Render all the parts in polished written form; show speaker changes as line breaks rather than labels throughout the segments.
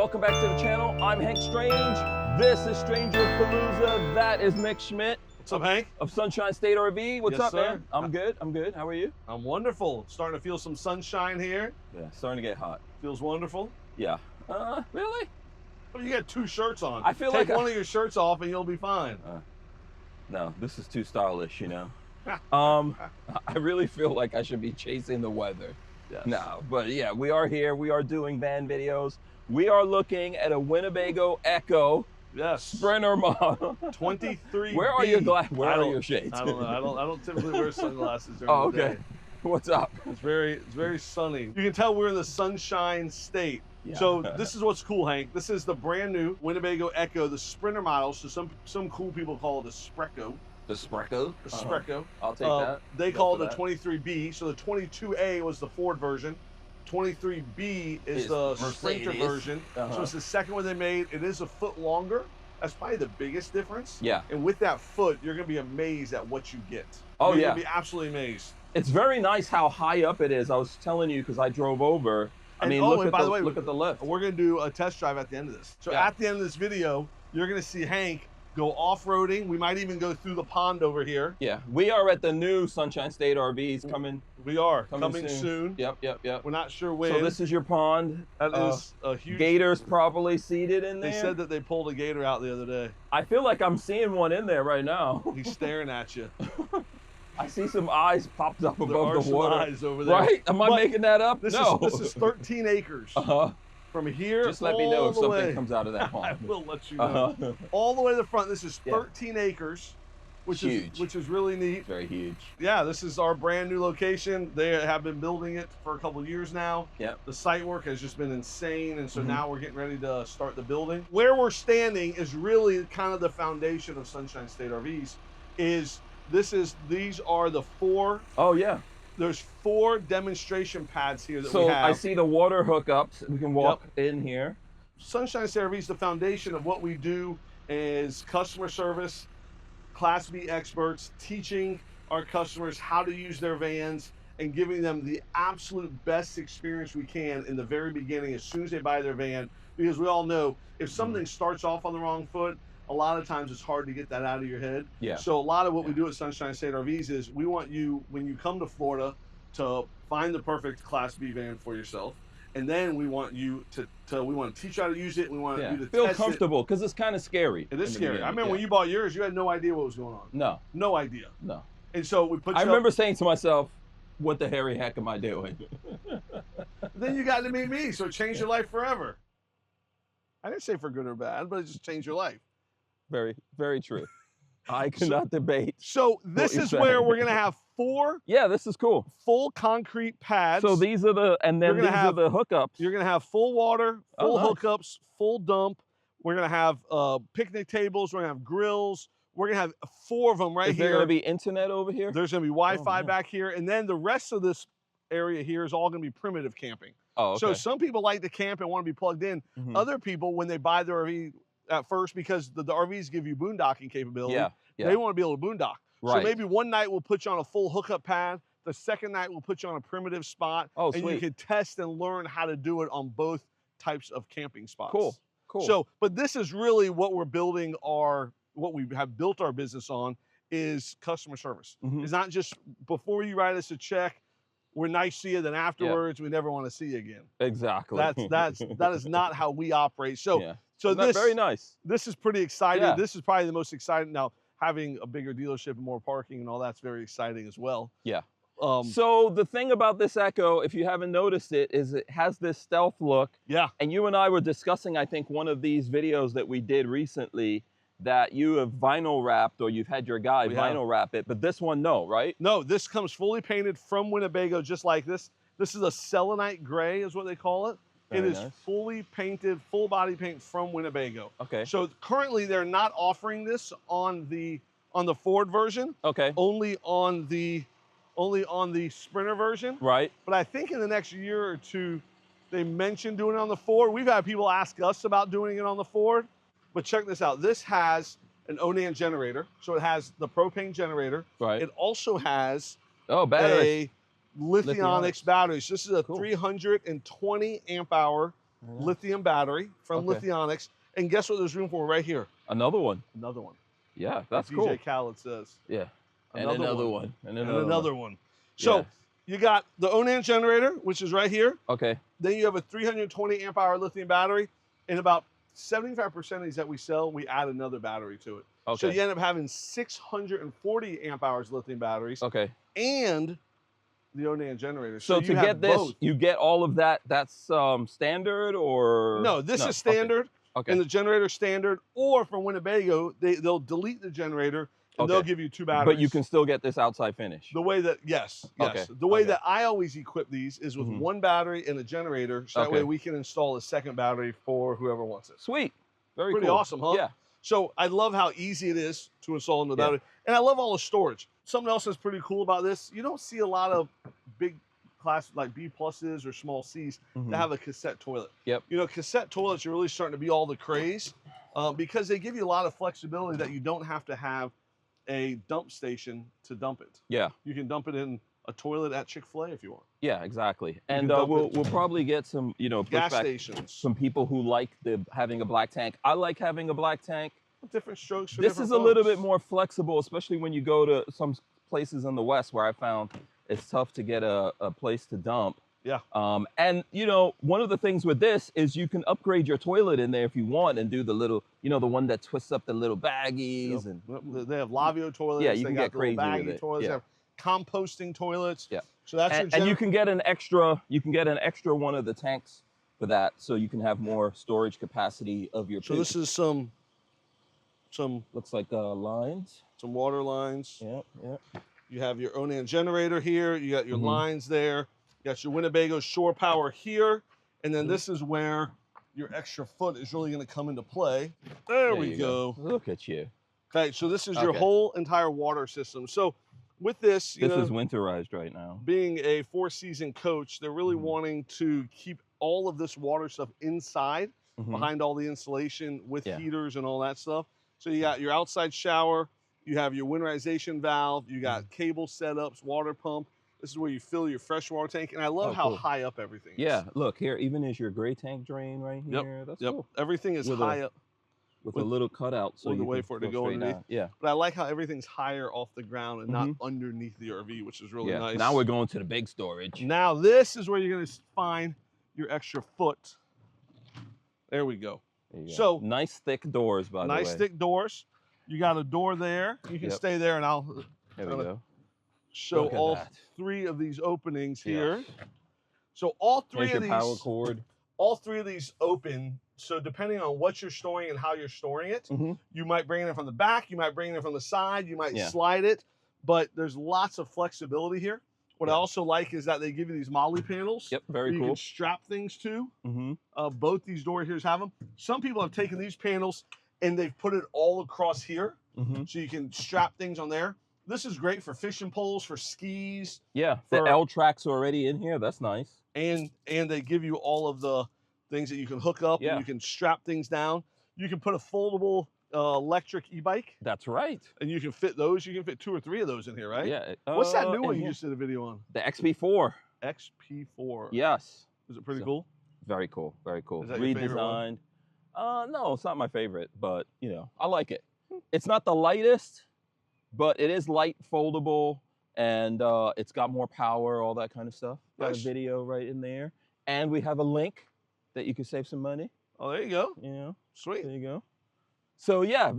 Welcome back to the channel. I'm Hank Strange. This is StrangerPalooza. That is Mick Schmidt.
What's up, Hank?
Of Sunshine State RV. What's
Yes,
up,
sir.
man? I'm good. I'm good. How are you?
I'm wonderful. Starting to feel some sunshine here.
Yeah, starting to get hot.
Feels wonderful.
Yeah. Really?
Well, you got two shirts on.
I feel
Take
like
one of your shirts off and you'll be fine.
No, this is too stylish, you know. I really feel like I should be chasing the weather.
Yes.
No, but yeah, we are here. We are doing van videos. We are looking at a Winnebago EKKO
Yes.
Sprinter model.
23B.
Where are your Where are your shades?
I don't know. I don't typically wear sunglasses during
Oh,
the
okay.
day.
What's up?
It's very sunny. You can tell we're in the sunshine state.
Yeah.
So this is what's cool, Hank. This is the brand new Winnebago EKKO, the Sprinter model. So some cool people call it a Sprecco.
The Sprecco?
The Sprecco.
I'll take that.
They call it the 23B. So the 22A was the Ford version. 23B is the Sprinter version. So it's the second one they made. It is a foot longer. That's probably the biggest difference.
Yeah.
And with that foot, you're going to be amazed at what you get.
Oh,
you're
yeah.
going to be absolutely amazed.
It's very nice how high up it is. I was telling you because I drove over. I mean, look at the lift.
We're going to do a test drive at the end of this. So at the end of this video, you're going to see Hank go off-roading. We might even go through the pond over here.
Yeah, we are at the new Sunshine State RVs coming.
We are
coming
soon.
Yep.
We're not sure when.
So this is your pond.
That is a huge.
Gators probably seated in there.
They said that they pulled a gator out the other day.
I feel like I'm seeing one in there right now.
He's staring at you.
I see some eyes popped up above the water.
Eyes over there.
Right? Am I making that up?
This is 13 acres. From here,
just let me know if something comes out of that pond.
I will let you know. All the way to the front. This is 13 acres, which
huge.
is really neat.
Very huge.
Yeah, this is our brand new location. They have been building it for a couple of years now.
Yeah.
The site work has just been insane, and so now we're getting ready to start the building. Where we're standing is really kind of the foundation of Sunshine State RVs. These are the 4.
Oh yeah.
There's 4 demonstration pads here that we have.
So I see the water hookups. We can walk in here.
Sunshine State RVs, the foundation of what we do is customer service, Class B experts, teaching our customers how to use their vans and giving them the absolute best experience we can in the very beginning as soon as they buy their van. Because we all know if something starts off on the wrong foot, a lot of times it's hard to get that out of your head.
Yeah.
So a lot of what we do at Sunshine State RVs is we want you, when you come to Florida, to find the perfect Class B van for yourself. And then we want you we want to teach you how to use it. We want you to
feel
test
comfortable because it's kind of scary.
It is scary. I remember when you bought yours, you had no idea what was going on.
No.
No idea.
No.
And so we put you
I remember saying to myself, what the hairy heck am I doing?
Then you got to meet me, so it changed your life forever. I didn't say for good or bad, but it just changed your life.
Very, very true. I cannot debate.
So this is where we're going to have 4
this is cool.
Full concrete pads.
So these are the, and then these are the hookups.
You're going to have full water, full hookups, full dump. We're going to have picnic tables. We're going to have grills. We're going to have 4 of them right here.
Is there going to be internet over here?
There's going to be Wi-Fi back here. And then the rest of this area here is all going to be primitive camping.
Oh, okay.
So some people like to camp and want to be plugged in. Other people, when they buy their RV at first, because the RVs give you boondocking capability, they want to be able to boondock.
Right.
So maybe one night we'll put you on a full hookup pad. The second night we'll put you on a primitive spot.
Oh,
and
sweet.
you can test and learn how to do it on both types of camping spots.
Cool.
So, but this is really what we're building what we have built our business on is customer service. It's not just before you write us a check, we're nice to you, then afterwards we never want to see you again.
Exactly.
That is not how we operate. So this
very nice.
This is pretty exciting.
Yeah.
This is probably the most exciting. Now, having a bigger dealership and more parking and all that's very exciting as well.
Yeah. So the thing about this EKKO, if you haven't noticed it, is it has this stealth look.
Yeah.
And you and I were discussing, I think, one of these videos that we did recently that you have vinyl wrapped, or you've had your guy vinyl wrap it, but this one, no, right?
No, this comes fully painted from Winnebago, just like this. This is a selenite gray is what they call it. It is fully painted, full body paint from Winnebago.
Okay.
So currently they're not offering this on the Ford version.
Okay.
Only on the Sprinter version.
Right.
But I think in the next year or 2, they mentioned doing it on the Ford. We've had people ask us about doing it on the Ford. But check this out. This has an Onan generator. So it has the propane generator.
Right.
It also has
batteries.
a Lithionics batteries. This is a 320 amp hour lithium battery from Lithionics. And guess what there's room for right here?
Another one.
Another one.
Yeah, that's
like
cool.
DJ Khaled says.
Yeah. And another one.
And another one. So you got the Onan generator, which is right here.
Okay.
Then you have a 320 amp hour lithium battery. And about 75% of these that we sell, we add another battery to it. Okay. So you end up having 640 amp hours lithium batteries.
Okay.
And the Onan generator.
So to get this, both. You get all of that. That's standard or?
No, this is standard. Okay. And the generator standard, or from Winnebago, they'll delete the generator and they'll give you 2 batteries.
But you can still get this outside finish.
The way that, yes. The way that I always equip these is with 1 battery and a generator, so that way we can install a second battery for whoever wants it.
Sweet. Very
Pretty
cool.
awesome, huh?
Yeah.
So I love how easy it is to install into the battery. And I love all the storage. Something else that's pretty cool about this, you don't see a lot of big class like B pluses or small C's that have a cassette toilet.
Yep.
You know, cassette toilets are really starting to be all the craze because they give you a lot of flexibility that you don't have to have a dump station to dump it. Yeah. You can dump it in a toilet at Chick-fil-A if you want.
Yeah, exactly. And we'll probably get some,
gas stations.
Some people who like having a black tank. I like having a black tank.
Different strokes for
this
different
is
folks.
A little bit more flexible, especially when you go to some places in the West where I found it's tough to get a place to dump.
Yeah.
And one of the things with this is you can upgrade your toilet in there if you want and do the little, the one that twists up the little baggies. And
they have Lavio toilets.
Yeah, you can get crazy with it.
Toilets.
Yeah.
They have composting toilets.
Yeah.
So that's
and you can get an extra. You can get an extra one of the tanks for that, so you can have more storage capacity of your.
So this is some
looks like lines.
Some water lines.
Yeah. Yeah.
You have your Onan generator here. You got your lines there. You got your Winnebago shore power here. And then this is where your extra foot is really going to come into play. There we go.
Look at you.
Okay, so this is your whole entire water system. So with this,
this is winterized right now.
Being a 4-season coach, they're really wanting to keep all of this water stuff inside, behind all the insulation with heaters and all that stuff. So you got your outside shower, you have your winterization valve, you got cable setups, water pump. This is where you fill your freshwater tank. And I love how high up everything is.
Yeah, look here, even is your gray tank drain right here. That's cool.
Everything is high up.
With a little cutout so you can
wait for it to go underneath.
Down. Yeah.
But I like how everything's higher off the ground and not underneath the RV, which is really nice.
Now we're going to the big storage.
Now this is where you're going to find your extra foot. There we go. So
nice thick doors, by the way.
Nice thick doors. You got a door there. You can stay there, and I'll show all 3 of these openings here. So all 3 of these
power cord.
All 3 of these open. So depending on what you're storing and how you're storing it, you might bring it in from the back, you might bring it in from the side, you might slide it, but there's lots of flexibility here. What I also like is that they give you these molly panels.
Yep, very cool.
You can strap things to. Both these door here's have them. Some people have taken these panels and they've put it all across here, so you can strap things on there. This is great for fishing poles, for skis.
Yeah, the L track's already in here. That's nice.
And they give you all of the things that you can hook up and you can strap things down. You can put a foldable electric e-bike.
That's right.
And you can fit those. You can fit 2 or 3 of those in here, right?
Yeah.
What's that new one you just did a video on?
The XP4.
XP4.
Yes.
Is it pretty cool?
Very cool. Very cool.
Is that your favorite one?
Redesigned. No, it's not my favorite, but I like it. It's not the lightest, but it is light, foldable, and it's got more power, all that kind of stuff. Got a video right in there. And we have a link that you can save some money.
Oh, there you go. Sweet.
There you go. So yeah,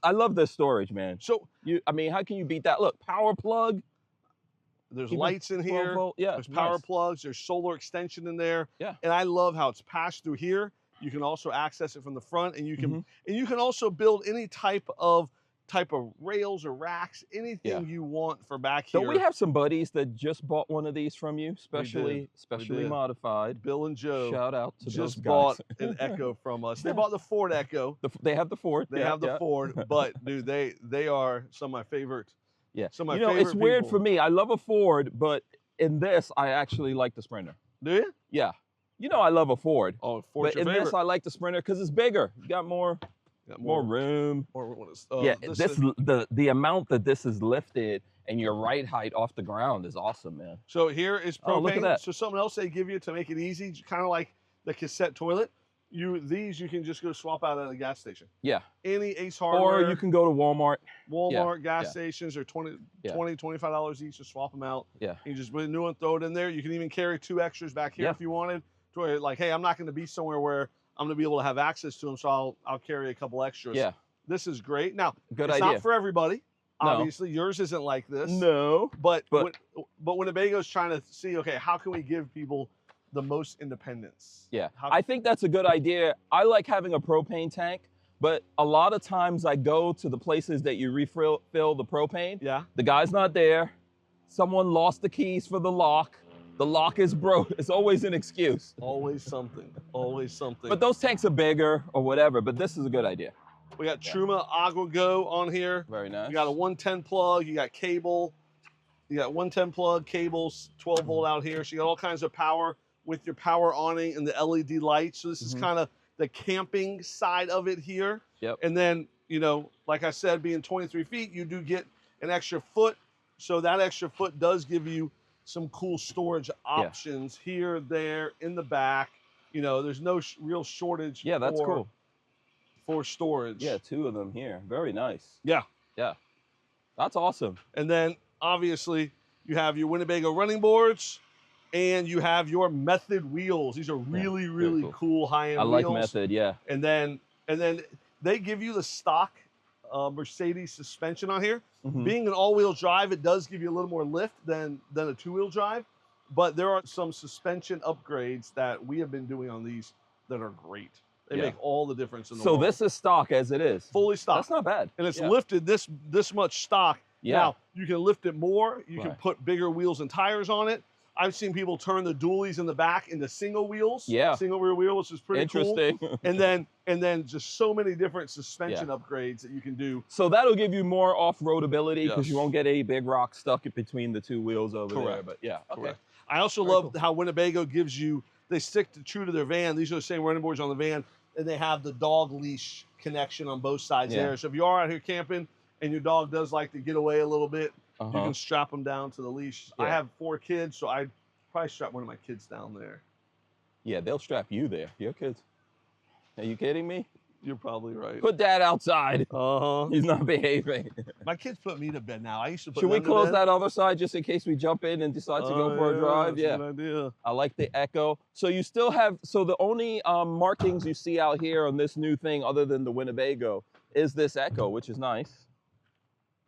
I love this storage, man. So I mean, how can you beat that? Look, power plug.
There's lights in here.
Yeah.
There's power plugs. There's solar extension in there.
Yeah.
And I love how it's passed through here. You can also access it from the front, and you can also build any type of rails or racks, anything you want for back here.
So we have some buddies that just bought one of these from you, specially modified.
Bill and Joe.
Shout out to
just
those guys.
bought an EKKO from us. They bought the Ford EKKO.
They have the Ford.
They have the Ford, but dude, they are some of my favorite.
Yeah.
Some of my favorite
it's weird
people.
for me. I love a Ford, but in this, I actually like the Sprinter.
Do you?
Yeah. I love a Ford.
Oh, Ford's
but in this, I like the Sprinter because it's bigger. You got more room. The amount that this is lifted and your right height off the ground is awesome, man.
So here is propane.
Look at that.
So something else they give you to make it easy, kind of like the cassette toilet, these you can just go swap out at a gas station.
Yeah.
Any Ace Hardware.
Or you can go to Walmart.
Walmart, gas stations are $20, $25 each to swap them out.
Yeah.
You just put a new one, throw it in there. You can even carry 2 extras back here if you wanted. To where, like, hey, I'm not going to be somewhere where I'm going to be able to have access to them, so I'll carry a couple extras.
Yeah.
This is great. Now,
Good
it's
idea.
not for everybody.
No.
Obviously, yours isn't like this.
No.
But Winnebago's trying to see, okay, how can we give people the most independence?
Yeah. I think that's a good idea. I like having a propane tank, but a lot of times I go to the places that you refill the propane.
Yeah.
The guy's not there. Someone lost the keys for the lock. The lock is broke. It's always an excuse.
Always something. Always something.
But those tanks are bigger or whatever, but this is a good idea.
We got Truma Agua Go on here.
Very nice.
You got a 110 plug. You got cable. You got 110 plug, cables, 12 volt out here. So you got all kinds of power with your power awning and the LED lights. So this is kind of the camping side of it here.
Yep.
And then, you know, like I said, being 23 feet, you do get an extra foot. So that extra foot does give you some cool storage options here, there, in the back. You know, there's no real shortage.
Yeah, that's cool.
For storage.
Yeah, 2 of them here. Very nice.
Yeah.
Yeah. That's awesome.
And then obviously you have your Winnebago running boards and you have your Method wheels. These are really, really cool high-end wheels.
I like Method, yeah.
And then they give you the stock Mercedes suspension on here. Being an all-wheel drive, it does give you a little more lift than a 2-wheel drive. But there are some suspension upgrades that we have been doing on these that are great. They make all the difference in the world.
So this is stock as it is.
Fully stock.
That's not bad.
And it's lifted this much stock.
Yeah.
Now, you can lift it more. You can put bigger wheels and tires on it. I've seen people turn the dualies in the back into single wheels.
Yeah.
Single rear wheel, which is pretty
interesting.
Cool. and then just so many different suspension upgrades that you can do.
So that'll give you more off-road ability because you won't get any big rock stuck between the 2 wheels over there. But yeah, okay.
I also love how Winnebago gives you, they stick true to their van. These are the same running boards on the van, and they have the dog leash connection on both sides there. So if you are out here camping and your dog does like to get away a little bit, you can strap them down to the leash. I have 4 kids, so I'd probably strap one of my kids down there.
Yeah, they'll strap you there. Your kids. Are you kidding me?
You're probably right.
Put Dad outside. He's not behaving.
My kids put me to bed now. I used to put
Should we
them to
close
bed.
that other side just in case we jump in and decide to go for a drive?
That's a good idea.
I like the EKKO. So you still have, so the only markings you see out here on this new thing other than the Winnebago is this EKKO, which is nice.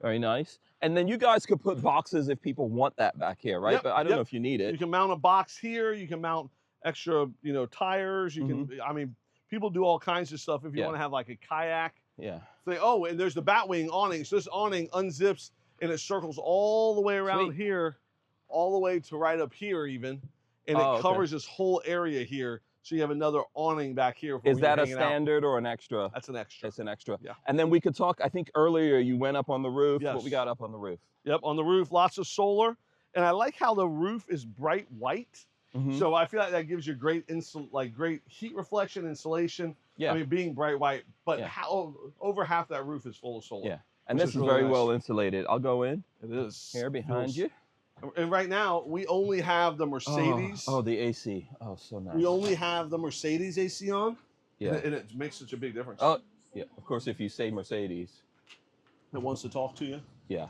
Very nice. And then you guys could put boxes if people want that back here, right? But I don't know if you need it.
You can mount a box here. You can mount extra, you know, tires. You can, I mean, people do all kinds of stuff if you want to have like a kayak.
Yeah.
Say, oh, and there's the Batwing awning. So this awning unzips and it circles all the way around here, all the way to right up here even. And it covers this whole area here. So you have another awning back here.
Is that a standard or an extra?
That's an extra.
It's an extra.
Yeah.
And then we could talk, I think earlier you went up on the roof.
Yes.
What we got up on the roof?
Yep, on the roof, lots of solar. And I like how the roof is bright white. So I feel like that gives you great great heat reflection, insulation. Yeah. I mean, being bright white, but over half that roof is full of solar.
Yeah. And this is really very well insulated. I'll go in.
It is.
Here behind you.
And right now, we only have the Mercedes.
Oh, the AC. Oh, so nice.
We only have the Mercedes AC on.
Yeah.
And it makes such a big difference.
Oh, yeah. Of course, if you say Mercedes.
It wants to talk to you.
Yeah.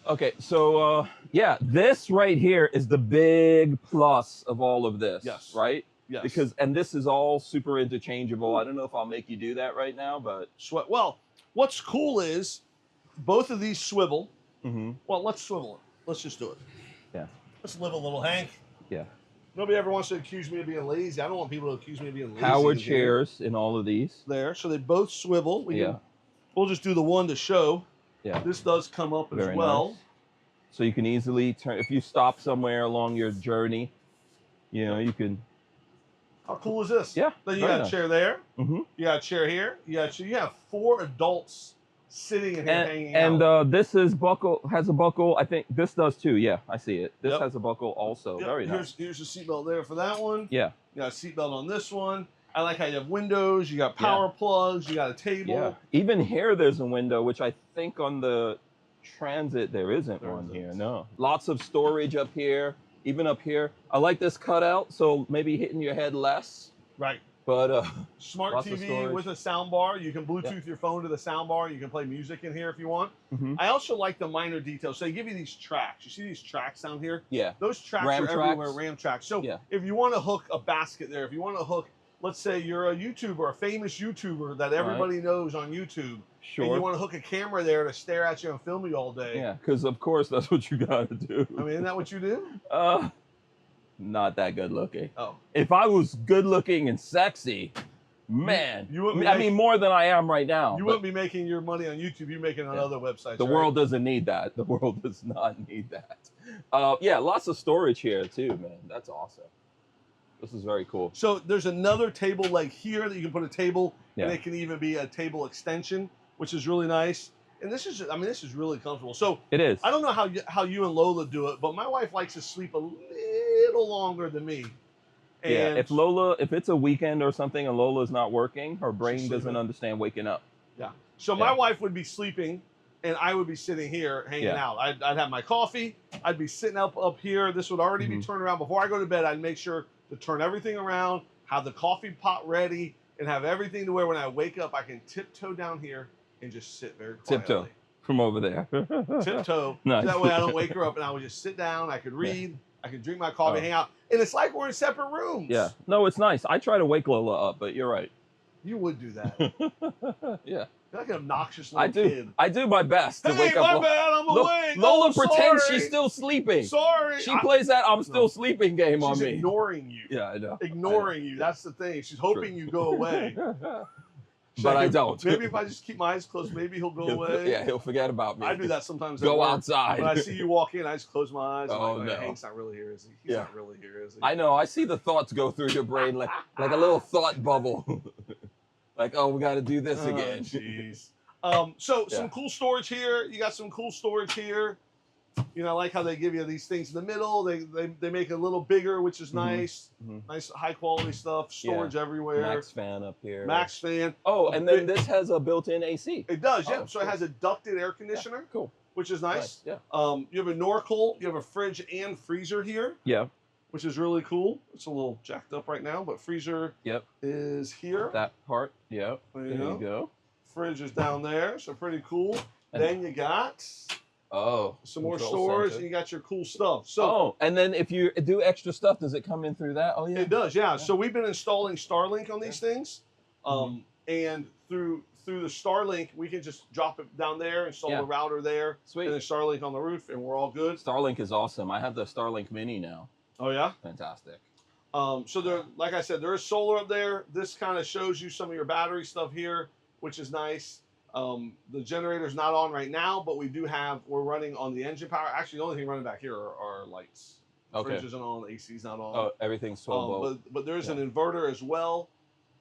Okay, so yeah, this right here is the big plus of all of this.
Yes.
Right?
Yes.
Because, and this is all super interchangeable. I don't know if I'll make you do that right now, but.
Well, what's cool is both of these swivel. Well, let's swivel it. Let's just do it.
Yeah.
Let's live a little, Hank.
Yeah.
Nobody ever wants to accuse me of being lazy. I don't want people to accuse me of being lazy.
Power chairs in all of these.
There. So they both swivel. We'll just do the one to show.
Yeah.
This does come up as well.
Nice. So you can easily turn, if you stop somewhere along your journey, you know, you can.
How cool is this?
Yeah.
Then you got a chair there. You got a chair here. You have 4 adults sitting in here hanging out.
And this is has a buckle. I think this does too. Yeah, I see it. This has a buckle also. Very nice.
Here's the seatbelt there for that one.
Yeah.
You got a seatbelt on this one. I like how you have windows. You got power plugs. You got a table.
Yeah. Even here, there's a window, which I think on the Transit there isn't one here. No. Lots of storage up here. Even up here, I like this cutout, so maybe hitting your head less.
Right.
But
smart
lots of
TV
storage.
with a sound bar. You can Bluetooth your phone to the sound bar. You can play music in here if you want.
Mm-hmm.
I also like the minor details. So they give you these tracks. You see these tracks down here?
Yeah.
Those tracks
Ram
are
tracks.
everywhere, ram tracks. So
yeah.
if you want to hook a basket there, if you want to hook, let's say you're a YouTuber, a famous YouTuber that everybody knows on YouTube.
Sure.
And you want to hook a camera there to stare at you and film you all day.
Yeah, because of course that's what you got to do.
I mean, isn't that what you do?
Not that good looking.
Oh.
If I was good looking and sexy, man, I mean more than I am right now.
You wouldn't be making your money on YouTube. You're making it on other websites.
The world doesn't need that. The world does not need that. Yeah, lots of storage here too, man. That's awesome. This is very cool.
So there's another table leg here that you can put a table, and it can even be a table extension, which is really nice. And this is, I mean, this is really comfortable. So
it is.
I don't know how you and Lola do it, but my wife likes to sleep a little longer than me. And
yeah, if it's a weekend or something and Lola's not working, her brain doesn't understand waking up.
Yeah. So my wife would be sleeping, and I would be sitting here hanging out. I'd have my coffee. I'd be sitting up here. This would already be turned around. Before I go to bed, I'd make sure to turn everything around, have the coffee pot ready, and have everything to where when I wake up, I can tiptoe down here and just sit very quietly.
Tiptoe from over there.
Tiptoe.
Nice.
That way I don't wake her up, and I would just sit down. I could read. I could drink my coffee, hang out. And it's like we're in separate rooms.
Yeah. No, it's nice. I try to wake Lola up, but you're right.
You would do that.
Yeah.
You're like an obnoxious little kid.
I do my best to wake up.
Hey, my bad, I'm awake.
Lola pretends she's still sleeping.
Sorry.
She plays that I'm still sleeping game on me.
She's ignoring you.
Yeah, I know.
Ignoring you. That's the thing. She's hoping you go away.
But I don't.
Maybe if I just keep my eyes closed, maybe he'll go away.
Yeah, he'll forget about me.
I do that sometimes.
Go outside.
When I see you walk in, I just close my eyes.
Oh,
I'm like,
no.
Hank's not really here, is he? He's not really here, is he?
I know. I see the thoughts go through your brain like a little thought bubble. Like, oh, we got to do this again.
Jeez. Some cool storage here. You got some cool storage here. You know, I like how they give you these things in the middle. They make it a little bigger, which is nice. Nice high quality stuff. Storage everywhere.
Max fan up here.
Max fan.
Oh, and then this has a built-in AC.
It does, yeah. So it has a ducted air conditioner.
Yeah, cool.
Which is nice.
Yeah.
You have a Norcold. You have a fridge and freezer here.
Yeah.
Which is really cool. It's a little jacked up right now, but freezer is here.
That part. Yep. There you go.
Fridge is down there, so pretty cool. And then you got some more storage, and you got your cool stuff. So
and then if you do extra stuff, does it come in through that? Oh yeah.
It does, yeah. So we've been installing Starlink on these things. And through the Starlink, we can just drop it down there, install the router there, and then Starlink on the roof, and we're all good.
Starlink is awesome. I have the Starlink Mini now.
Oh yeah?
Fantastic.
So there, like I said, there is solar up there. This kind of shows you some of your battery stuff here, which is nice. The generator's not on right now, but we're running on the engine power. Actually, the only thing running back here are lights. Fridge isn't on, AC's not on.
Oh, everything's 12 volt.
But there's an inverter as well.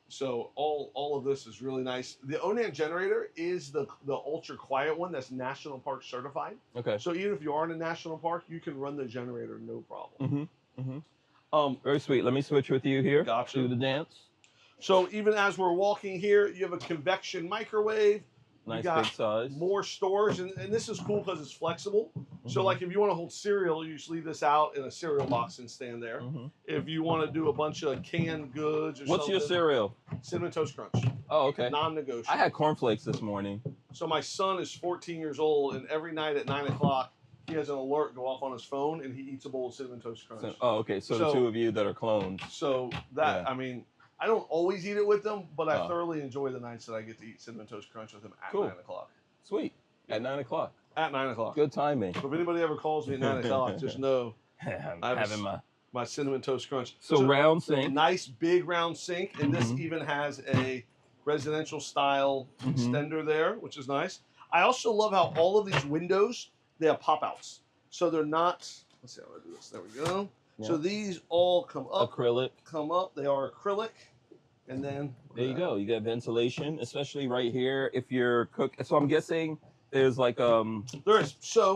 So all of this is really nice. The Onan generator is the ultra quiet one that's National Park certified.
Okay.
So even if you are in a national park, you can run the generator no problem.
Very sweet. Let me switch with you here.
Gotcha.
Do the dance.
So even as we're walking here, you have a convection microwave.
Nice
you got
big size.
More storage, and this is cool because it's flexible. So like if you want to hold cereal, you just leave this out in a cereal box and stand there. If you want to do a bunch of canned goods or
What's your cereal?
Cinnamon Toast Crunch.
Oh, okay.
Non-negotiable.
I had cornflakes this morning.
So my son is 14 years old, and every night at 9 o'clock, he has an alert go off on his phone, and he eats a bowl of Cinnamon Toast Crunch.
Oh, okay. So the two of you that are clones.
So that, I mean, I don't always eat it with them, but I thoroughly enjoy the nights that I get to eat Cinnamon Toast Crunch with him at 9 o'clock.
Sweet. At 9 o'clock.
At 9 o'clock.
Good timing.
So if anybody ever calls me at 9 o'clock, just know
I'm having
my Cinnamon Toast Crunch.
So round sink.
Nice big round sink, and this even has a residential style extender there, which is nice. I also love how all of these windows, they have pop outs. So they're not, let's see how I do this. There we go. Yeah. So these all come up.
Acrylic.
Come up. They are acrylic. And then
there you go. You got ventilation, especially right here if you're cooking. So I'm guessing there's like
there is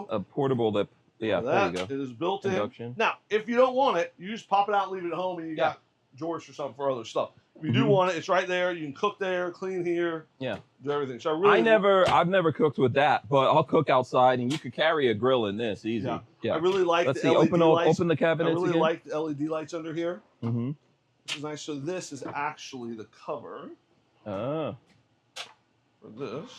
a
portable there you go.
It is built
Induction.
in. Now, if you don't want it, you just pop it out and leave it at home, and you got drawers for something for other stuff. If you do want it, it's right there. You can cook there, clean here.
Yeah.
Do everything. So I've
never cooked with that, but I'll cook outside, and you could carry a grill in this easy.
Yeah.
Yeah.
I really like
Let's
the
see.
LED lights.
Open the cabinets
I really
again.
like the LED lights under here.
Mm-hmm.
Which is nice. So this is actually the cover
Oh.
for this.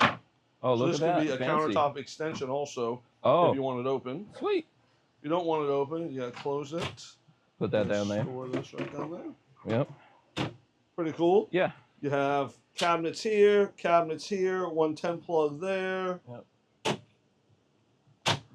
Oh,
So
look
this
at that.
could be a
Fancy.
countertop extension also
Oh.
if you want it open.
Sweet.
If you don't want it open, you gotta close it.
Put that down there.
Store this right down there.
Yep.
Pretty cool.
Yeah.
You have cabinets here, 110 plug there.
Yep.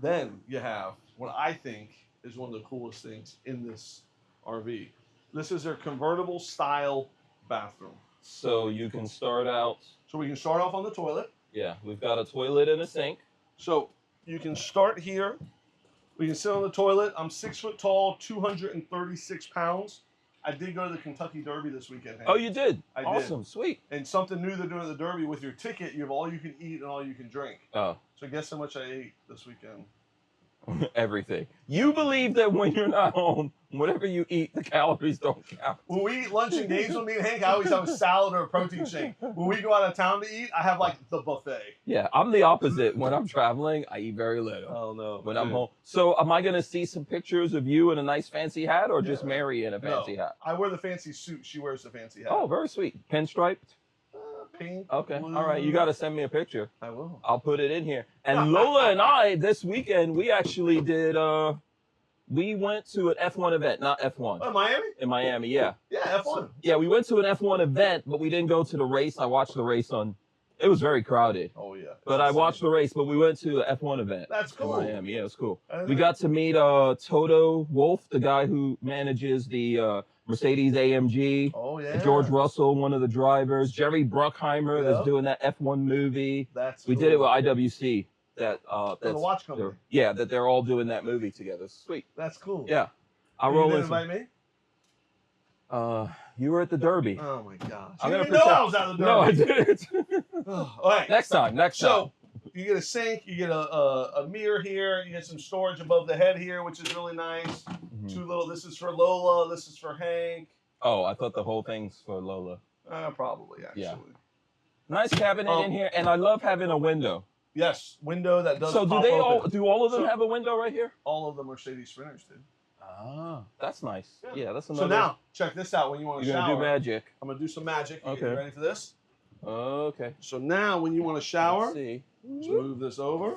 Then you have what I think is one of the coolest things in this RV. This is their convertible style bathroom.
So you can start out.
So we can start off on the toilet.
Yeah, we've got a toilet and a sink.
So you can start here. We can sit on the toilet. I'm 6 foot tall, 236 pounds. I did go to the Kentucky Derby this weekend. Hank.
Oh, you did?
I did.
Awesome. Sweet.
And something new they're doing at the Derby with your ticket, you have all you can eat and all you can drink.
Oh.
So guess how much I ate this weekend?
Everything. You believe that when you're not home, whatever you eat, the calories don't count.
When we eat lunch and games with me and Hank, I always have a salad or a protein shake. When we go out of town to eat, I have like the buffet.
Yeah, I'm the opposite. When I'm traveling, I eat very little.
Oh no.
When I'm home. So am I going to see some pictures of you in a nice fancy hat or just Mary in a fancy hat?
I wear the fancy suit. She wears the fancy hat.
Oh, very sweet. Pinstriped?
Pink.
Okay.
Blue.
All right. You got to send me a picture.
I will.
I'll put it in here. And Lola and I, this weekend, we actually did, we went to an F1 event, not F1.
Oh, Miami?
In Miami, yeah.
Yeah, F1.
Yeah, we went to an F1 event, but we didn't go to the race. I watched the race it was very crowded.
Oh, yeah.
But I watched the race, but we went to an F1 event.
That's cool.
In Miami. Yeah, it was cool. We got to meet Toto Wolff, the guy who manages the Mercedes AMG.
Oh, yeah.
George Russell, one of the drivers. Jerry Bruckheimer,
Yep.
that's doing that F1 movie.
That's
We
cool.
did it with IWC. That's
the watch company.
Yeah, that they're all doing that movie together. Sweet.
That's cool.
Yeah. I'll
You
roll
didn't
in.
invite me?
You were at the Derby.
Oh my gosh.
I'm
You
gonna
didn't know I was at the Derby.
No, I didn't.
All right.
Next time.
So you get a sink, you get a mirror here, you get some storage above the head here, which is really nice. Two little. This is for Lola. This is for Hank.
Oh, I thought the whole thing's for Lola.
Probably actually.
Yeah. Nice cabinet in here, and I love having a window.
Yes, window that does.
So
pop
do
open.
all of them
So-
have a window right here?
All of the Mercedes Sprinters do.
Ah, that's nice. Yeah, that's another.
So now check this out. When you want to
you're
shower,
gonna do magic.
I'm gonna do some magic. You
Okay.
get ready for this?
Okay.
So now when you want to shower,
Let's see.
just move this over.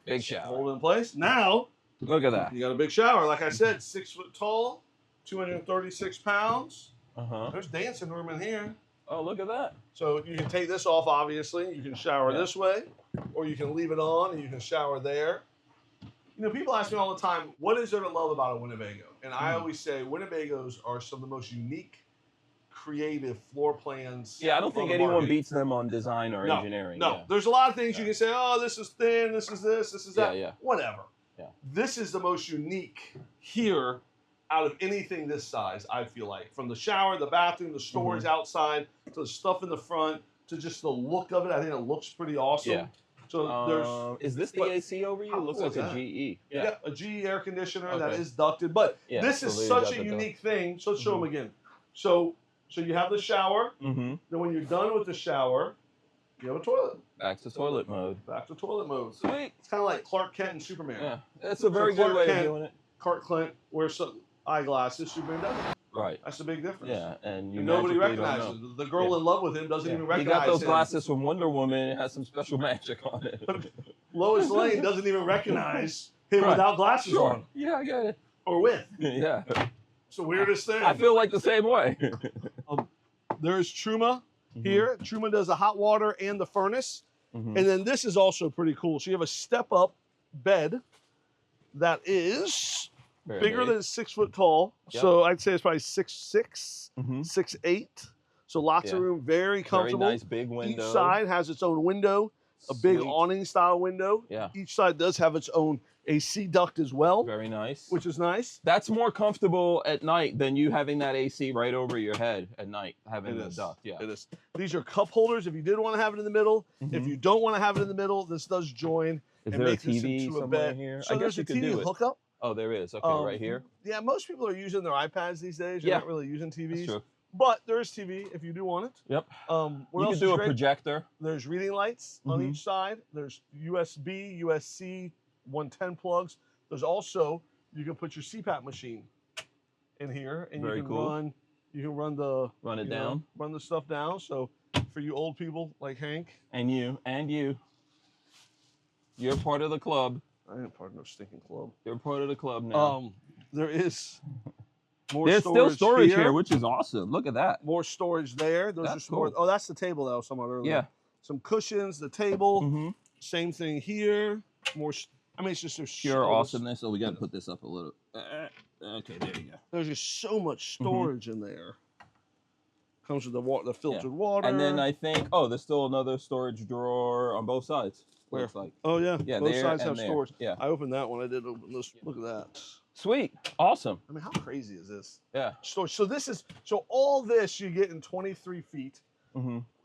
Big shower.
Hold it in place. Now
Look at that.
you got a big shower. Like I said, 6 foot tall, 236 pounds.
Uh-huh.
There's dancing room in here.
Oh, look at that.
So you can take this off, obviously. You can shower
Yeah.
this way, or you can leave it on and you can shower there. You know, people ask me all the time, what is there to love about a Winnebago? And I always say Winnebagos are some of the most unique, creative floor plans.
Yeah, I don't
on
think
the
anyone
market.
beats them on design or
No,
engineering.
No,
Yeah.
there's a lot of things you can say, oh, this is thin, this is this is that.
Yeah.
Whatever.
Yeah.
This is the most unique here out of anything this size, I feel like. From the shower, the bathroom, the storage
Mm-hmm.
outside, to the stuff in the front, to just the look of it. I think it looks pretty awesome.
Yeah.
So there's
Is this the
what-
AC over you?
how
It looks
cool
like
is
a
that?
GE.
yeah. A GE air conditioner that
Okay.
is ducted. But
Yeah,
this
so
is
they
such
got
a
the
unique thing. So let's show
Mhm.
them again. So you have the shower.
Mm-hmm.
Then when you're done with the shower, you have a toilet.
Back to toilet mode.
Back to toilet mode.
Sweet.
It's kind of like Clark Kent and Superman.
Yeah, that's a very
Clark
good way
Kent-
of doing it.
Clark Kent wears some eyeglasses. Superman doesn't.
Right.
That's the big difference.
Yeah, and you
And nobody
magically don't
recognizes
know.
it. The girl
Yeah.
in love with him doesn't even
He
recognize
got those
him.
glasses from Wonder Woman. It has some special magic on it.
Lois Lane doesn't even recognize him
Right.
without glasses
Sure.
on.
Yeah, I get it.
Or with.
Yeah.
It's the weirdest thing.
I feel like the same way.
There's Truma
Mm-hmm.
here. Truma does the hot water and the furnace.
Mhm.
And then this is also pretty cool. So you have a step-up bed that is
Very
bigger
big.
than 6 foot tall.
Yep.
So I'd say it's probably 6'6",
Mhm.
6'8". So lots of
Yeah.
room, very comfortable.
Very nice big window.
Each side has its own window, a big
Sweet.
awning style window.
Yeah.
Each side does have its own AC duct as well,
Very nice.
which is nice.
That's more comfortable at night than you having that AC right over your head at night, having
It
the
is.
duct. Yeah.
It is. These are cup holders if you did want to have it in the middle. If
Mhm.
you don't want to have it in the middle, this does join
Is
and
there a
make this
TV
into a
somewhere
bed.
here?
So
I
there's
guess you
a
could
TV
do it.
hookup.
Oh, there is. Okay, right here.
Yeah, most people are using their iPads these days. They're not really using TVs.
That's true.
But there is TV if you do want it.
Yep.
What
You
else
can do
is
a
great?
projector.
There's reading lights on each side. There's USB, USC, 110 plugs. There's also, you can put your CPAP machine in here, and
Very
you can
cool.
run the stuff down. So for you old people like Hank.
And you're part of the club.
I ain't part of no stinking club.
You're part of the club now.
There is more
There's
storage
still storage
here,
which is awesome. Look at that.
More storage there. There's
That's
just more.
cool.
Oh, that's the table that I was talking about earlier.
Yeah.
Some cushions, the table. Same thing here. More. I mean, it's just
pure awesomeness. Oh, we got to put this up a little. Okay, there you go.
There's just so much storage in there. Comes with the filtered water.
And then I think, there's still another storage drawer on both sides.
Where?
Looks like.
Oh yeah.
Yeah,
both
there
sides
and
have
there.
storage.
Yeah.
I opened that one. I did open this. Look at that.
Sweet. Awesome.
I mean, how crazy is this?
Yeah.
Storage. So all this you get in 23 feet.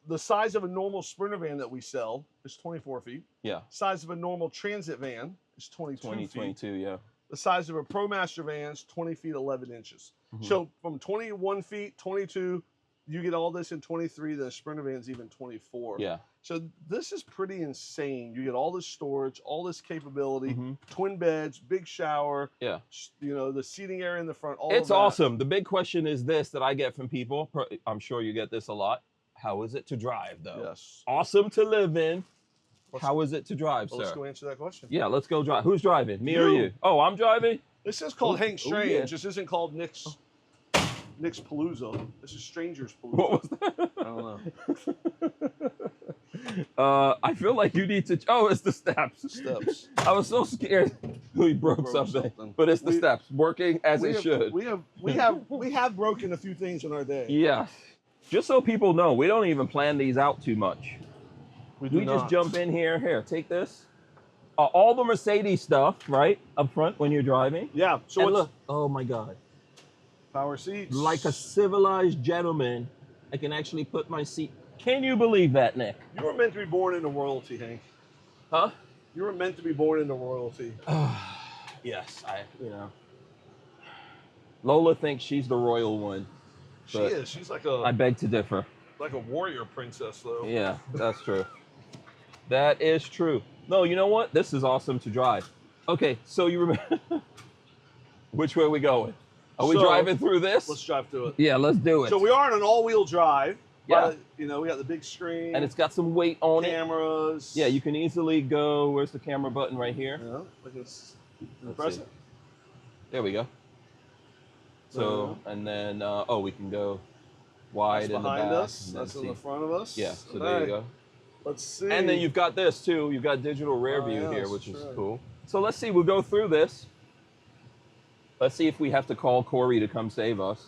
The size of a normal Sprinter van that we sell is 24 feet.
Yeah.
Size of a normal Transit van is 22 feet.
22, yeah.
The size of a ProMaster van is 20 feet, 11 inches. So from 21 feet, 22, you get all this in 23. The Sprinter van's even 24.
Yeah.
So this is pretty insane. You get all this storage, all this capability, twin beds, big shower.
Yeah.
You know, the seating area in the front.
It's awesome. The big question is this that I get from people. I'm sure you get this a lot. How is it to drive, though?
Yes.
Awesome to live in. How is it to drive, sir?
Let's go answer that question.
Yeah, let's go drive. Who's driving? Me or you? Oh, I'm driving?
This is called Hank Strange.
Yeah.
This isn't called Nick's Palooza. This is Stranger's Palooza.
What was that?
I don't know.
I feel like you need to. Oh, it's the steps.
Steps.
I was so scared we broke something, but it's the steps working as it should.
We have broken a few things in our day.
Yeah. Just so people know, we don't even plan these out too much. We just jump in here. Here, take this. All the Mercedes stuff, right, up front when you're driving.
Yeah. So
look. Oh my God.
Power seats.
Like a civilized gentleman, I can actually put my seat. Can you believe that, Nick?
You were meant to be born into royalty, Hank.
Huh?
You were meant to be born into royalty.
Yes, Lola thinks she's the royal one.
She is. She's like a.
I beg to differ.
Like a warrior princess, though.
Yeah, that's true. That is true. No, you know what? This is awesome to drive. Okay, so you remember. Which way are we going? Are we driving through this?
Let's drive through it.
Yeah, let's do it.
So we are on an all-wheel drive.
Yeah.
You know, we got the big screen.
And it's got some weight on
cameras.
Yeah, you can easily go. Where's the camera button? Right here.
Yeah. Press it.
There we go. So, and then, we can go wide in the back.
Behind us. That's in the front of us.
Yeah, so there you go.
Let's see.
And then you've got this too. You've got digital rear view here, which is cool. So let's see. We'll go through this. Let's see if we have to call Corey to come save us.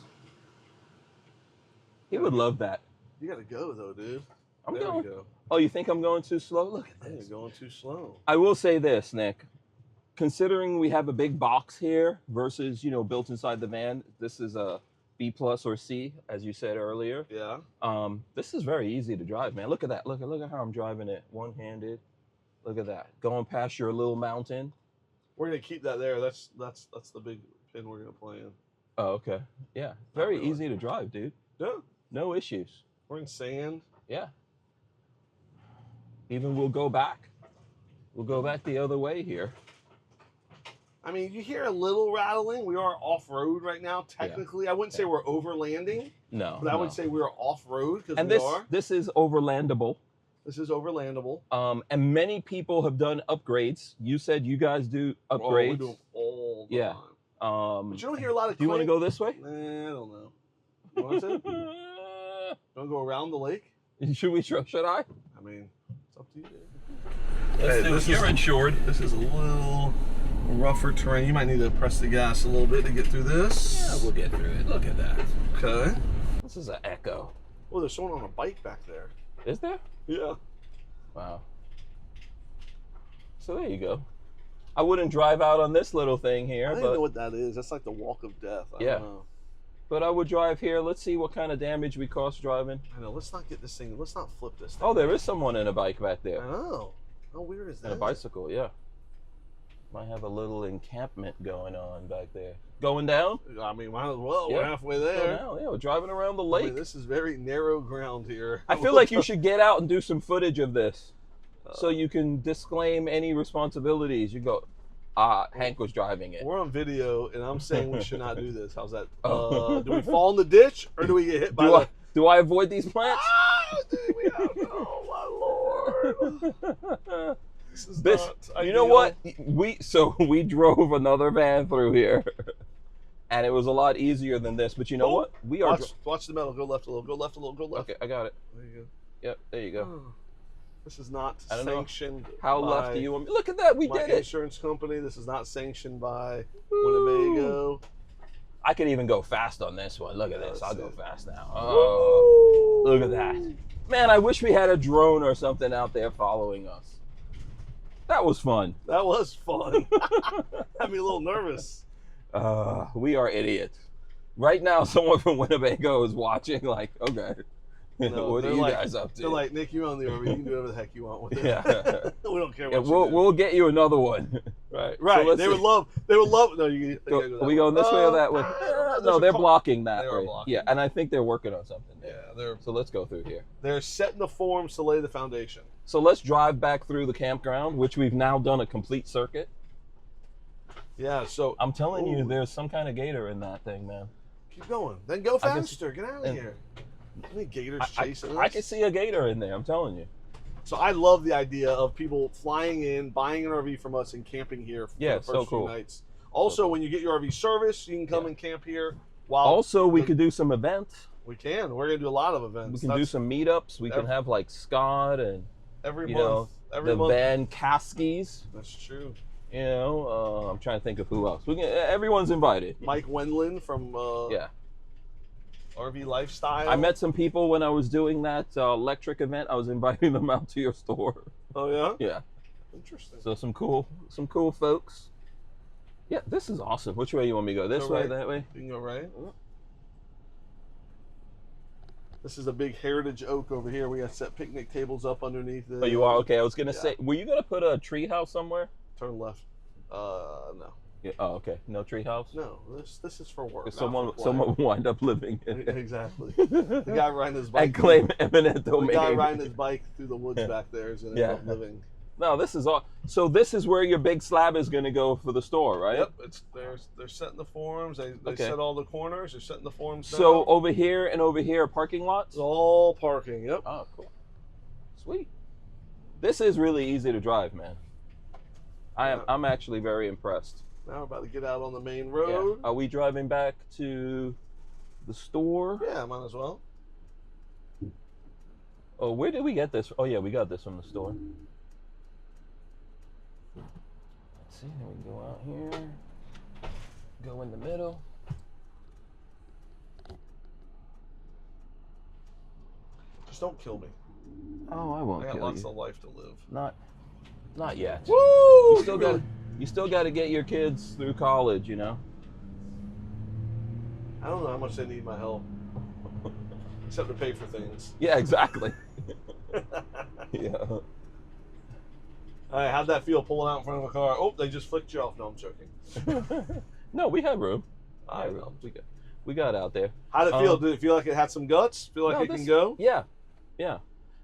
He would love that.
You got to go, though, dude.
I'm going. Oh, you think I'm going too slow? Look at this.
You're going too slow.
I will say this, Nick. Considering we have a big box here versus, built inside the van, this is a B+ or C, as you said earlier.
Yeah.
This is very easy to drive, man. Look at that. Look at how I'm driving it, one-handed. Look at that. Going past your little mountain.
We're gonna keep that there. That's the big pin we're gonna play in.
Oh, okay. Yeah. Very easy to drive, dude.
Yeah.
No issues.
We're in sand.
Yeah. Even we'll go back. We'll go back the other way here.
I mean, you hear a little rattling. We are off-road right now, technically. I wouldn't say we're overlanding.
No.
But I would say we're off-road because
we are. This is overlandable.
This is overlandable.
And many people have done upgrades. You said you guys do upgrades.
We do them all the time. But you don't hear a lot of
Do you want to go this way?
Nah, I don't know. You want to? You want to go around the lake?
Should I?
I mean, it's up to you.
You're insured.
This is a little rougher terrain. You might need to press the gas a little bit to get through this.
Yeah, we'll get through it. Look at that.
Okay.
This is an EKKO.
Oh, there's someone on a bike back there.
Is there?
Yeah.
Wow. So there you go. I wouldn't drive out on this little thing here.
I don't know what that is. That's like the walk of death. I don't know.
But I would drive here. Let's see what kind of damage we cause driving.
I know. Let's not get this thing. Let's not flip this thing.
Oh, there is someone in a bike back there.
I know. How weird is that?
And a bicycle, yeah. Might have a little encampment going on back there. Going down?
I mean, might as well.
Yeah.
We're halfway
Go
there.
down. Yeah, we're driving around the
I
lake.
mean, this is very narrow ground here.
I feel like you should get out and do some footage of this, so you can disclaim any responsibilities. You go, Hank was driving it.
We're on video, and I'm saying we should not do this. How's that? Do we fall in the ditch, or do we get hit by
do I avoid these plants?
Oh, my Lord. This is not
you know what? We drove another van through here, and it was a lot easier than this. But you know what? We are
watch the metal. Go left a little. Go left a little. Go left.
Okay, I got it.
There you go.
Yep, there you go.
This is not
I don't
sanctioned.
know. How left do you want me? Look at that. We did it.
Insurance company. This is not sanctioned by Winnebago.
I could even go fast on this one. Look at this. I'll go fast now. Oh, look at that. Man, I wish we had a drone or something out there following us. That was fun.
That was fun. Had me a little nervous.
We are idiots. Right now, someone from Winnebago is watching like, okay, what are you guys up to?
They're like, Nick, you own the RV. You can do whatever the heck you want with it.
Yeah.
We don't care
Yeah,
what you do.
we'll get you another one.
Right.
So
they would love. No, you.
Are we going this way or that way? No, they're blocking that way.
Blocking.
Yeah, and I think they're working on something there.
Yeah,
So let's go through here.
They're setting the forms to lay the foundation.
So let's drive back through the campground, which we've now done a complete circuit.
Yeah, so
I'm telling you, there's some kind of gator in that thing, man.
Keep going. Then go faster. Get out of here. How many gators chasing us?
I can see a gator in there, I'm telling you.
So I love the idea of people flying in, buying an RV from us, and camping here for the first few nights. Also, when you get your RV serviced, you can come and camp here.
Also, we could do some events.
We can. We're going to do a lot of events.
We can do some meetups. We can have like Scott and
every month.
Van Caskies.
That's true.
You know, I'm trying to think of who else. Everyone's invited.
Mike Wendland from RV Lifestyle.
I met some people when I was doing that electric event. I was inviting them out to your store.
Oh yeah?
Yeah.
Interesting.
So some cool folks. Yeah, this is awesome. Which way you want me to go? This way, that way?
You can go right. This is a big heritage oak over here. We got set picnic tables up underneath it.
Oh, you are? Okay, I was going to say, were you going to put a tree house somewhere?
Turn left. No.
Yeah, oh, okay. No tree house?
No, this is for work.
Someone will wind up living in it.
Exactly. The guy riding his bike.
And claim eminent domain.
The guy riding his bike through the woods back there is going to end up living.
No, this is all. So this is where your big slab is going to go for the store, right?
Yep. They're setting the forms. They set all the corners. They're setting the forms down.
So over here and over here are parking lots?
It's all parking. Yep.
Oh, cool. Sweet. This is really easy to drive, man. I'm actually very impressed.
Now we're about to get out on the main road.
Yeah. Are we driving back to the store?
Yeah, might as well.
Oh, where did we get this? Oh, yeah, we got this from the store. Let's see, then we can go out here, go in the middle.
Just don't kill me.
Oh, I won't kill you.
I got lots of life to live.
Not yet.
Woo!
You still got to get your kids through college, you know.
I don't know how much they need my help, except to pay for things.
Yeah, exactly. Yeah.
All right, how'd that feel pulling out in front of a car? Oh, they just flicked you off. No, I'm joking.
No, we had room.
I know.
We got out there.
How'd it feel? Did it feel like it had some guts? Feel like it can go?
Yeah, yeah.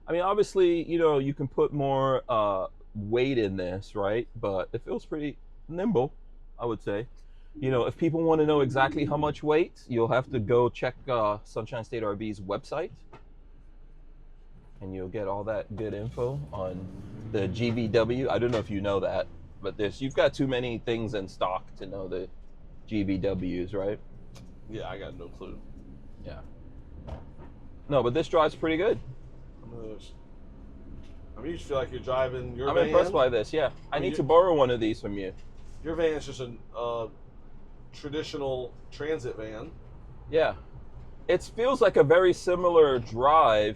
I mean, obviously, you know, you can put more weight in this, right? But it feels pretty nimble, I would say. You know, if people want to know exactly how much weight, you'll have to go check Sunshine State RV's website. And you'll get all that good info on the GVW. I don't know if you know that, but you've got too many things in stock to know the GVWs, right?
Yeah, I got no clue.
Yeah. No, but this drives pretty good.
I mean, you just feel like you're driving your van.
I'm impressed by this, yeah. I need to borrow one of these from you.
Your van is just a traditional transit van.
Yeah. It feels like a very similar drive.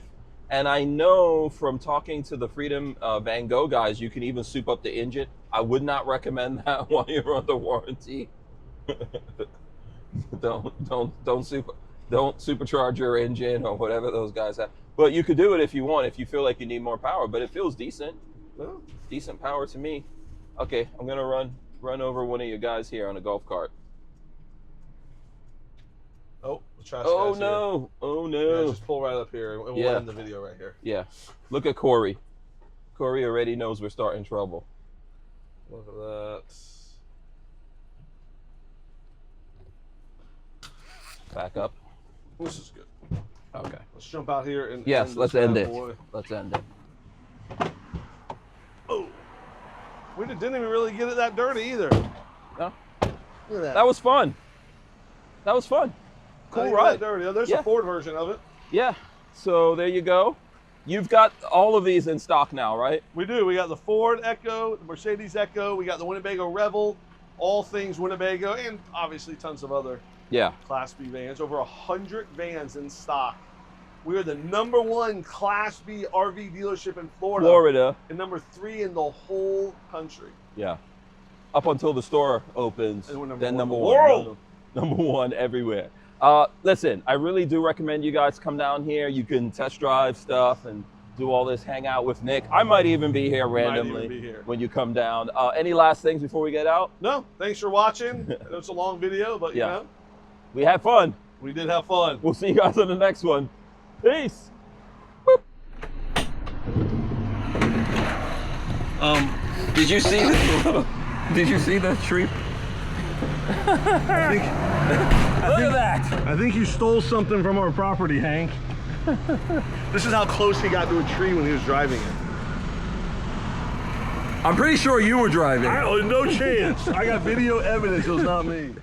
And I know from talking to the Freedom Van Gogh guys, you can even soup up the engine. I would not recommend that while you're under warranty. Don't supercharge your engine or whatever those guys have. But you could do it if you want, if you feel like you need more power. But it feels decent.
Oh.
Decent power to me. Okay, I'm gonna run run over one of your guys here on a golf cart.
Oh, the trash
Oh
guy's
no!
here.
Oh no!
Yeah, just pull right up here and we'll end the video right here.
Yeah. Look at Corey. Corey already knows we're starting trouble.
Look at that.
Back up.
This is good.
Okay.
Let's jump out here and
yes, let's end it. Let's end it.
Oh, we didn't even really get it that dirty either.
No.
Look at that.
That was fun. That was fun. Cool ride.
Dirty. Oh, there's a Ford version of it.
Yeah. So there you go. You've got all of these in stock now, right?
We do. We got the Ford EKKO, the Mercedes EKKO. We got the Winnebago Revel. All things Winnebago, and obviously tons of other Class B vans. Over 100 vans in stock. We are the #1 Class B RV dealership in Florida. And #3 in the whole country.
Yeah. Up until the store opens, then #1.
World.
#1 everywhere. Listen, I really do recommend you guys come down here. You can test drive stuff and do all this, hang out with Nick. I might even be here randomly when you come down. Any last things before we get out?
No, thanks for watching. I know it's a long video, but you know.
We had fun.
We did have fun.
We'll see you guys on the next one. Peace. Boop. Did you see the Did you see the tree?
I think you stole something from our property, Hank. This is how close he got to a tree when he was driving it.
I'm pretty sure you were driving.
No chance. I got video evidence it was not me.